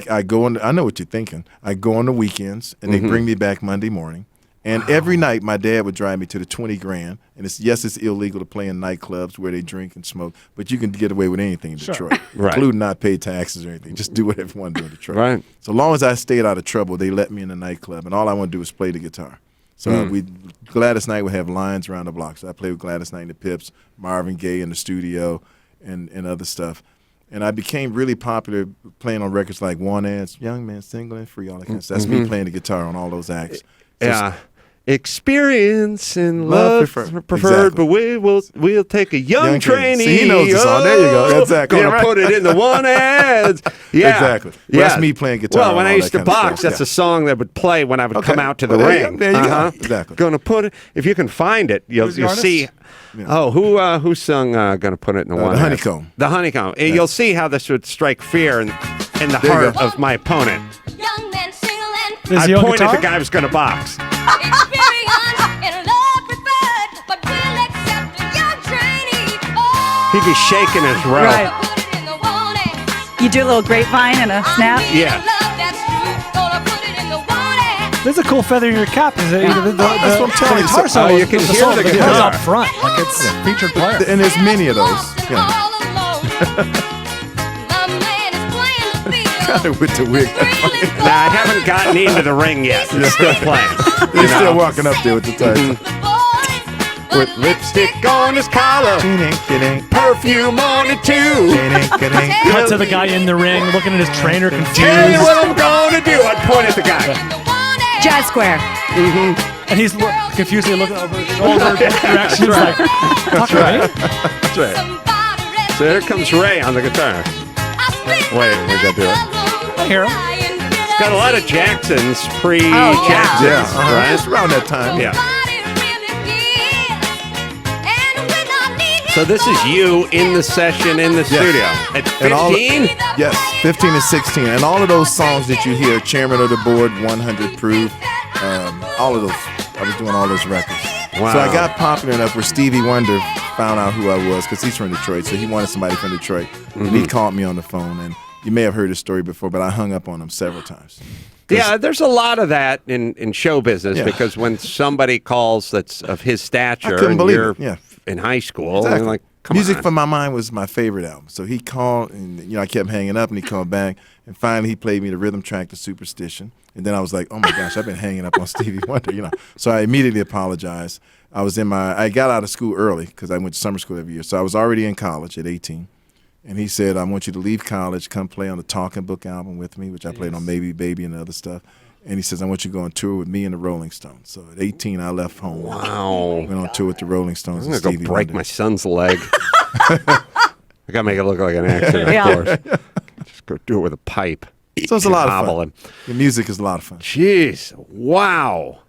I go on. I know what you're thinking. I go on the weekends, and they bring me back Monday morning. And every night, my dad would drive me to the 20 Grand. And it's illegal to play in nightclubs where they drink and smoke, but you can get away with anything in Detroit, including not pay taxes or anything. Just do whatever you want to do in Detroit. Right. So long as I stayed out of trouble, they let me in the nightclub, and all I want to do is play the guitar. So Gladys Knight would have lines around the block. So I played with Gladys Knight and the Pips, Marvin Gaye in the studio, and other stuff. And I became really popular playing on records like One Ads, Young Man, Single and Free, all that kind of stuff. That's me playing the guitar on all those acts. So yeah. Experience and love preferred, but we'll take a young trainee. See, he knows the song. There you go. Exactly. Gonna put it in the One Ads. Yeah. Exactly. Well, that's me playing guitar. Well, when I used to box, that's a song that would play when I would come out to the ring. There you go. Exactly. Gonna put it. If you can find it, you'll see. Yeah. Oh, who sung "Gonna Put It in the One"? The Honeycomb. The Honeycomb. Yeah. You'll see how this would strike fear in the heart of my opponent. Young man, single and I pointed at the guy who was going to box. He'd be shaking his rope. Right. You do a little grapevine and a snap. Yeah. There's a cool feather in your cap. Is it? That's what I'm telling you. Guitar solo. You can hear the guitar up front, like it's featured player. And there's many of those. Yeah. With the wig. Nah, I haven't gotten into the ring yet. It's still playing. He's still walking up there with the tights. With lipstick on his collar, perfume on it too. Cut to the guy in the ring, looking at his trainer, confused. Tell me what I'm gonna do. I'd point at the guy. Jazz Square. And he's confusedly looking over his shoulder directions. Like, That's right. That's right. So here comes Ray on the guitar. Wait, we gotta do it. I hear him. It's got a lot of Jacksons, pre-Jacksons, right? Just around that time. Yeah. So this is you in the session in the studio at 15? Yes, 15 and 16. And all of those songs that you hear, Chairman of the Board, 100 Proof, all of those, I was doing all those records. Wow. So I got popular enough where Stevie Wonder found out who I was because he's from Detroit, so he wanted somebody from Detroit. And he called me on the phone, and you may have heard the story before, but I hung up on him several times. Yeah, there's a lot of that in show business because when somebody calls that's of his stature and you're in high school, and like, come Music on. for My Mind was my favorite album. So he called, and I kept hanging up, and he called back, and finally he played me the rhythm track to Superstition. And then I was like, oh my gosh, I've been hanging up on Stevie Wonder, So I immediately apologized. I got out of school early because I went to summer school every year. So I was already in college at 18. And he said, I want you to leave college, come play on the Talking Book album with me, which I played on Maybe Baby and other stuff. And he says, I want you to go on tour with me and the Rolling Stones. So at 18, I left home. Wow. Went on tour with the Rolling Stones. I'm going to go break Wonder. my son's leg. I got to make it look like an accident, of course. Just go do it with a pipe. So it's a lot of Hobble fun. The music is a lot of fun. Jeez. Wow.